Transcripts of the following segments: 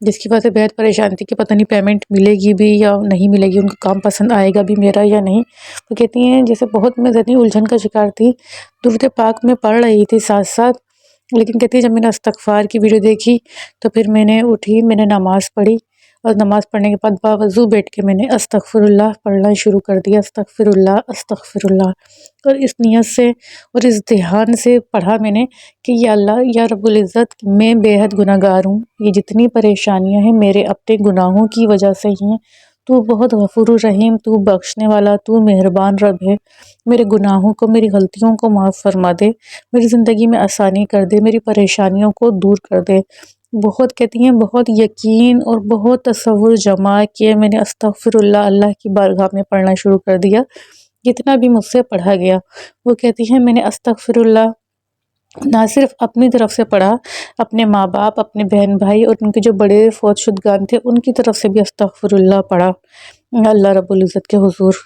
جس کی وجہ سے بہت پریشان تھی کہ پتہ نہیں پیمنٹ ملے گی بھی یا نہیں ملے گی، ان کا کام پسند آئے گا بھی میرا یا نہیں۔ تو کہتی ہیں جیسے بہت میں ذہنی الجھن کا شکار تھی، درود پاک میں پڑھ رہی تھی ساتھ ساتھ، لیکن کہتی ہے جب میں نے استغفار کی ویڈیو دیکھی تو پھر میں نے اٹھی، میں نے نماز پڑھی، اور نماز پڑھنے کے بعد باوضو بیٹھ کے میں نے استغفر اللہ پڑھنا شروع کر دیا، استغفر اللہ استغفر اللہ، اور اس نیت سے اور اس دھیان سے پڑھا میں نے کہ یا اللہ یا رب العزت، میں بے حد گناہ گار ہوں، یہ جتنی پریشانیاں ہیں میرے اپنے گناہوں کی وجہ سے ہی ہیں، تو بہت غفور الرحیم، تو بخشنے والا، تو مہربان رب ہے، میرے گناہوں کو، میری غلطیوں کو معاف فرما دے، میری زندگی میں آسانی کر دے، میری پریشانیوں کو دور کر دے۔ بہت کہتی ہیں بہت یقین اور بہت تصور جمع کہ میں نے استغفر اللہ اللہ کی بارگاہ میں پڑھنا شروع کر دیا، جتنا بھی مجھ سے پڑھا گیا۔ وہ کہتی ہیں میں نے استغفر اللہ نہ صرف اپنی طرف سے پڑھا، اپنے ماں باپ، اپنے بہن بھائی اور ان کے جو بڑے فوت شدگان تھے ان کی طرف سے بھی استغفر اللہ پڑھا اللہ رب العزت کے حضور۔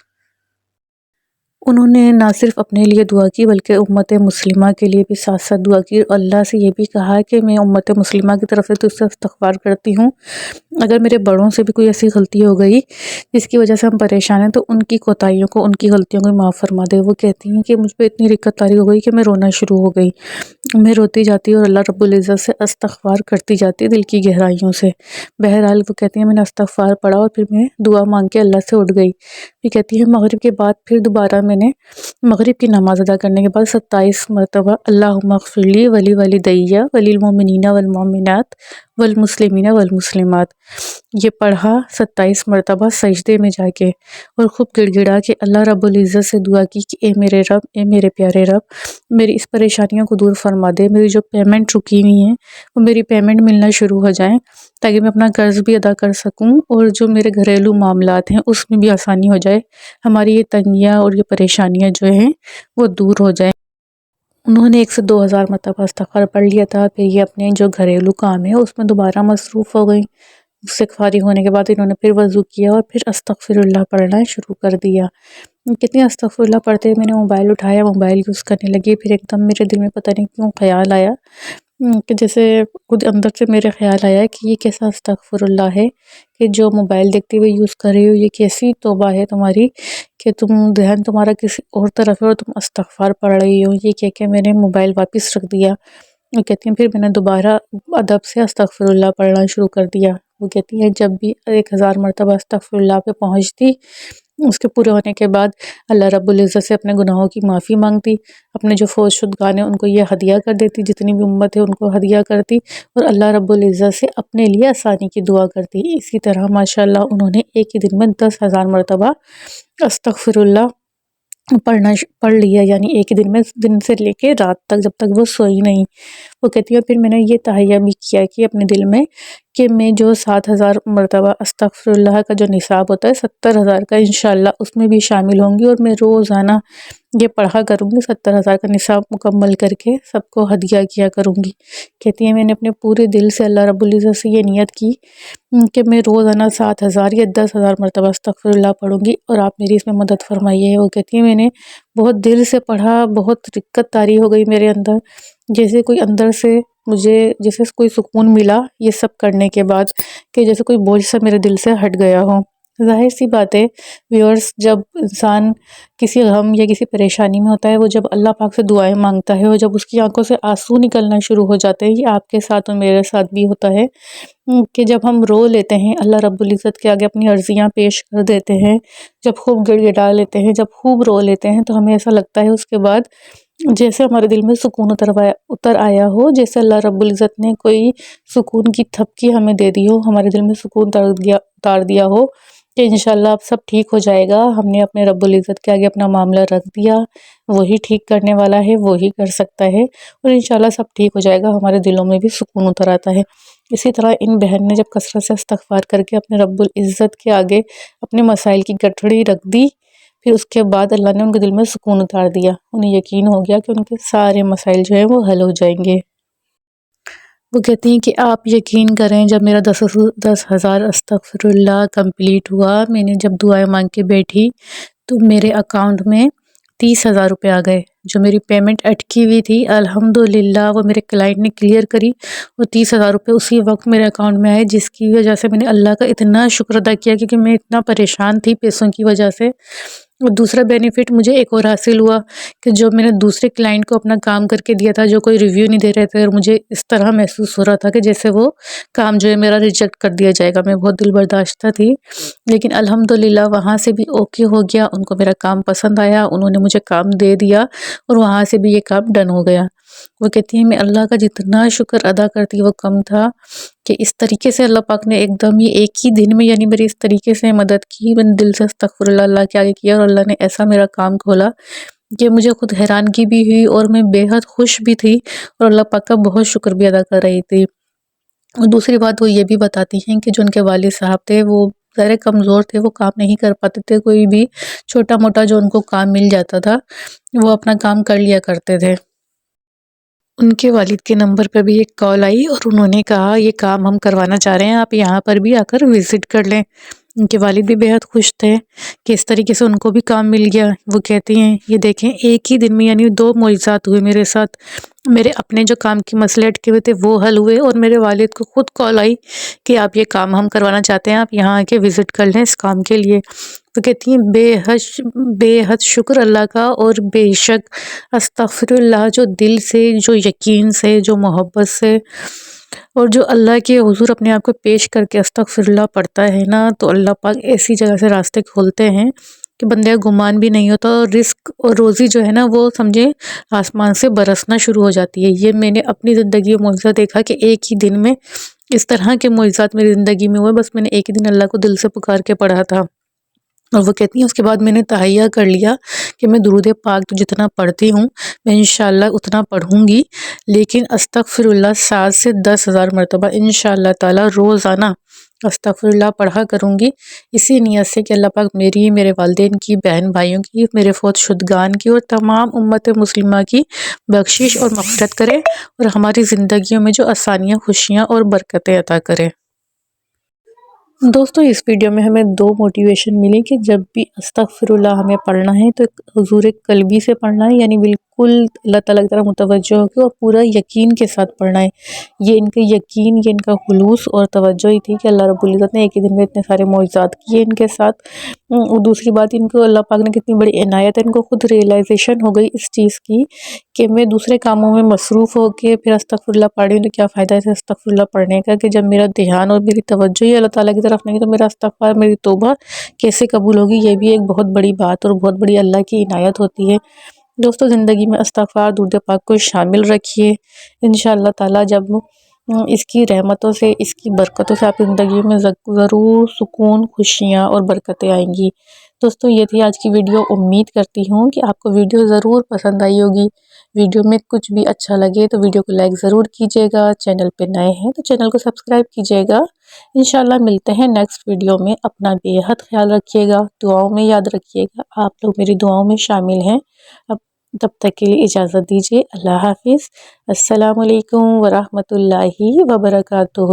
انہوں نے نہ صرف اپنے لیے دعا کی بلکہ امت مسلمہ کے لیے بھی ساتھ ساتھ دعا کی، اور اللہ سے یہ بھی کہا کہ میں امت مسلمہ کی طرف سے تجھ سے استغفار کرتی ہوں، اگر میرے بڑوں سے بھی کوئی ایسی غلطی ہو گئی جس کی وجہ سے ہم پریشان ہیں تو ان کی کوتاہیوں کو، ان کی غلطیوں کو معاف فرما دے۔ وہ کہتی ہیں کہ مجھ پہ اتنی رقت طاری ہو گئی کہ میں رونا شروع ہو گئی، میں روتی جاتی اور اللہ رب العزت سے استغفار کرتی جاتی دل کی گہرائیوں سے۔ بہرحال وہ کہتی ہیں میں نے استغفار پڑھا اور پھر میں دعا مانگ کے اللہ سے اٹھ گئی۔ پھر کہتی ہے مغرب کے بعد پھر دوبارہ میں نے مغرب کی نماز ادا کرنے کے بعد 27 مرتبہ اللہم اغفر لی ولی والدی ولی المؤمنین والمؤمنات والمسلمین والمسلمات، یہ پڑھا 27 مرتبہ سجدے میں جا کے، اور خوب گڑ گڑا کے اللہ رب العزت سے دعا کی کہ اے میرے رب، اے میرے پیارے رب، میری اس پریشانیوں کو دور فرما دے، میری جو پیمنٹ رکی ہوئی ہیں وہ میری پیمنٹ ملنا شروع ہو جائیں تاکہ میں اپنا قرض بھی ادا کر سکوں، اور جو میرے گھریلو معاملات ہیں اس میں بھی آسانی ہو جائے، ہماری یہ تنگیاں اور یہ پریشانیاں جو ہیں وہ دور ہو جائیں۔ انہوں نے 1 سے 2 ہزار مرتبہ استغفار پڑھ لیا تھا، پھر یہ اپنے جو گھریلو کام ہے اس میں دوبارہ مصروف ہو گئیں۔ اس سے فارغ ہونے کے بعد انہوں نے پھر وضو کیا اور پھر استغفر اللہ پڑھنا شروع کر دیا۔ کتنی استغفر اللہ پڑھتے میں نے موبائل اٹھایا، موبائل یوز کرنے لگی، پھر ایک دم میرے دل میں پتہ نہیں کیوں خیال آیا کہ جیسے خود اندر سے میرے خیال آیا کہ یہ کیسا استغفر اللہ ہے کہ جو موبائل دیکھتے ہوئے یوز کر رہی ہو، یہ کیسی توبہ ہے تمہاری کہ ذہن تمہارا کسی اور طرف ہے اور تم استغفار پڑھ رہی ہو۔ یہ کہہ کے میں نے موبائل واپس رکھ دیا۔ وہ کہتی ہیں پھر میں نے دوبارہ ادب سے استغفر اللہ پڑھنا شروع کر دیا۔ وہ کہتی ہیں جب بھی 1000 مرتبہ استغفر اللہ پہ پہنچتی، اس کے پورے ہونے کے بعد اللہ رب العزت سے اپنے گناہوں کی معافی مانگتی، اپنے جو فوت شدگان ہیں ان کو یہ ہدیہ کر دیتی، جتنی بھی امت ہے ان کو ہدیہ کرتی، اور اللہ رب العزت سے اپنے لیے آسانی کی دعا کرتی۔ اسی طرح ماشاءاللہ انہوں نے ایک ہی دن میں 10,000 مرتبہ استغفر اللہ پڑھ لیا، یعنی ایک ہی دن میں، دن سے لے کے رات تک جب تک وہ سوئی نہیں۔ وہ کہتی ہے پھر میں نے یہ تہیہ بھی کیا کہ اپنے دل میں کہ میں جو 7,000 مرتبہ استغفر اللہ کا جو نصاب ہوتا ہے 70,000 کا انشاءاللہ اس میں بھی شامل ہوں گی، اور میں روزانہ یہ پڑھا کروں گی، 70,000 کا نصاب مکمل کر کے سب کو ہدیہ کیا کروں گی۔ کہتی ہے میں نے اپنے پورے دل سے اللہ رب العزت سے یہ نیت کی کہ میں روزانہ 7,000 یا 10,000 مرتبہ استغفر اللہ پڑھوں گی، اور آپ میری اس میں مدد فرمائیے۔ وہ کہتی ہے میں نے بہت دل سے پڑھا، بہت رقت طاری ہو گئی میرے اندر، جیسے کوئی اندر سے مجھے جیسے کوئی سکون ملا یہ سب کرنے کے بعد، کہ جیسے کوئی بوجھ سا میرے دل سے ہٹ گیا ہو۔ ظاہر سی بات ہے ویورز، جب انسان کسی غم یا کسی پریشانی میں ہوتا ہے، وہ جب اللہ پاک سے دعائیں مانگتا ہے اور جب اس کی آنکھوں سے آنسو نکلنا شروع ہو جاتے ہیں، یہ آپ کے ساتھ اور میرے ساتھ بھی ہوتا ہے کہ جب ہم رو لیتے ہیں اللہ رب العزت کے آگے اپنی عرضیاں پیش کر دیتے ہیں، جب خوب گڑ گڑا لیتے ہیں، جب خوب رو لیتے ہیں، تو ہمیں ایسا لگتا ہے اس کے بعد جیسے ہمارے دل میں سکون اتر آیا ہو، جیسے اللہ رب العزت نے کوئی سکون کی تھپکی ہمیں دے دی ہو، ہمارے دل میں سکون اتار دیا ہو کہ انشاءاللہ اب سب ٹھیک ہو جائے گا، ہم نے اپنے رب العزت کے آگے اپنا معاملہ رکھ دیا، وہی ٹھیک کرنے والا ہے، وہی کر سکتا ہے، اور انشاءاللہ سب ٹھیک ہو جائے گا، ہمارے دلوں میں بھی سکون اتر آتا ہے۔ اسی طرح ان بہن نے جب کثرت سے استغفار کر کے اپنے رب العزت کے آگے اپنے مسائل کی گٹھڑی رکھ دی، پھر اس کے بعد اللہ نے ان کے دل میں سکون اتار دیا، انہیں یقین ہو گیا کہ ان کے سارے مسائل جو ہیں وہ حل ہو جائیں گے۔ وہ کہتی ہیں کہ آپ یقین کریں جب میرا 10,000 استغفر اللہ کمپلیٹ ہوا، میں نے جب دعائیں مانگ کے بیٹھی تو میرے اکاؤنٹ میں 30,000 روپے آ گئے۔ جو میری پیمنٹ اٹکی ہوئی تھی الحمدللہ وہ میرے کلائنٹ نے کلیئر کری، وہ 30,000 روپے اسی وقت میرے اکاؤنٹ میں آئے، جس کی وجہ سے میں نے اللہ کا اتنا شکر ادا کیا، کیونکہ میں اتنا پریشان تھی پیسوں کی وجہ سے۔ اور دوسرا بینیفٹ مجھے ایک اور حاصل ہوا کہ جو میں نے دوسرے کلائنٹ کو اپنا کام کر کے دیا تھا، جو کوئی ریویو نہیں دے رہے تھے، اور مجھے اس طرح محسوس ہو رہا تھا کہ جیسے وہ کام جو ہے میرا ریجیکٹ کر دیا جائے گا، میں بہت دل برداشتہ تھی، لیکن الحمدللہ وہاں سے بھی اوکے ہو گیا، ان کو میرا کام پسند آیا، انہوں نے مجھے کام دے دیا، اور وہاں سے بھی یہ کام ڈن ہو گیا۔ وہ کہتی ہیں میں اللہ کا جتنا شکر ادا کرتی وہ کم تھا کہ اس طریقے سے اللہ پاک نے ایک دم یہ ایک ہی دن میں یعنی میری اس طریقے سے مدد کی، میں نے دل سے استغفر اللہ اللہ کے آگے کیا، اور اللہ نے ایسا میرا کام کھولا کہ مجھے خود حیرانگی بھی ہوئی، اور میں بے حد خوش بھی تھی، اور اللہ پاک کا بہت شکر بھی ادا کر رہی تھی۔ اور دوسری بات وہ یہ بھی بتاتی ہیں کہ جو ان کے والد صاحب تھے وہ ذرا کمزور تھے، وہ کام نہیں کر پاتے تھے، کوئی بھی چھوٹا موٹا جو ان کو کام مل جاتا تھا وہ اپنا کام کر لیا کرتے تھے۔ ان کے والد کے نمبر پہ بھی ایک کال آئی، اور انہوں نے کہا یہ کام ہم کروانا چاہ رہے ہیں، آپ یہاں پر بھی آ کر وزٹ کر لیں۔ ان کے والد بھی بہت خوش تھے کہ اس طریقے سے ان کو بھی کام مل گیا۔ وہ کہتی ہیں یہ دیکھیں ایک ہی دن میں یعنی 2 معجزات ہوئے میرے ساتھ، میرے اپنے جو کام کی مسئلے اٹکے ہوئے تھے وہ حل ہوئے، اور میرے والد کو خود کال آئی کہ آپ یہ کام ہم کروانا چاہتے ہیں، آپ یہاں آ کے وزٹ کر لیں اس کام کے لیے۔ تو کہتی ہیں بے حد شکر اللہ کا، اور بے شک استغفر اللہ، جو دل سے، جو یقین سے، جو محبت سے، اور جو اللہ کے حضور اپنے آپ کو پیش کر کے استغفر اللہ پڑھتا ہے نا، تو اللہ پاک ایسی جگہ سے راستے کھولتے ہیں کہ بندے کا گمان بھی نہیں ہوتا، اور رزق اور روزی جو ہے نا وہ سمجھے آسمان سے برسنا شروع ہو جاتی ہے۔ یہ میں نے اپنی زندگی میں معجزہ دیکھا کہ ایک ہی دن میں اس طرح کے معجزات میری زندگی میں ہوئے، بس میں نے ایک ہی دن اللہ کو دل سے پکار کے پڑھا تھا۔ اور وہ کہتی ہیں اس کے بعد میں نے تہیہ کر لیا کہ میں درود پاک تو جتنا پڑھتی ہوں میں انشاءاللہ اتنا پڑھوں گی، لیکن استغفر اللہ 7 سے 10,000 مرتبہ انشاءاللہ تعالی روزانہ استغفر اللہ پڑھا کروں گی، اسی نیت سے کہ اللہ پاک میری، میرے والدین کی، بہن بھائیوں کی، میرے فوت شدگان کی، اور تمام امت مسلمہ کی بخشش اور مغفرت کرے، اور ہماری زندگیوں میں جو آسانیاں، خوشیاں اور برکتیں عطا کرے۔ دوستو اس ویڈیو میں ہمیں 2 موٹیویشن ملی کہ جب بھی استغفر اللہ ہمیں پڑھنا ہے تو حضور قلبی سے پڑھنا ہے، یعنی بالکل اللہ تعالیٰ کی طرف متوجہ ہو کے اور پورا یقین کے ساتھ پڑھنا ہے۔ یہ ان کا یقین، یہ ان کا خلوص اور توجہ ہی تھی کہ اللہ رب العزت نے ایک ہی دن میں اتنے سارے معجزات کیے ان کے ساتھ۔ اور دوسری بات، ان کو اللہ پاک نے کتنی بڑی عنایت ہے، ان کو خود ریئلائزیشن ہو گئی اس چیز کی کہ میں دوسرے کاموں میں مصروف ہو کے پھر استغفر اللہ پڑھ رہی ہوں تو کیا فائدہ ہے استغفر اللہ پڑھنے کا، کہ جب میرا دھیان اور میری توجہ ہی اللہ تعالیٰ کی طرف نہیں تو میرا استغفار، میری توبہ کیسے قبول ہوگی؟ یہ بھی ایک بہت بڑی بات اور بہت بڑی اللہ کی عنایت ہوتی ہے۔ دوستو زندگی میں استغفار، درود پاک کو شامل رکھیے، انشاءاللہ تعالیٰ جب اس کی رحمتوں سے، اس کی برکتوں سے آپ کی زندگی میں ضرور سکون، خوشیاں اور برکتیں آئیں گی۔ دوستو یہ تھی آج کی ویڈیو، امید کرتی ہوں کہ آپ کو ویڈیو ضرور پسند آئی ہوگی۔ ویڈیو میں کچھ بھی اچھا لگے تو ویڈیو کو لائک ضرور کیجیے گا، چینل پہ نئے ہیں تو چینل کو سبسکرائب کیجیے گا۔ انشاءاللہ ملتے ہیں نیکسٹ ویڈیو میں، اپنا بے حد خیال رکھیے گا، دعاؤں میں یاد رکھیے گا، آپ لوگ میری دعاؤں میں شامل ہیں۔ اب تب تک کے لیے اجازت دیجیے، اللہ حافظ، السلام علیکم ورحمۃ اللہ وبرکاتہ۔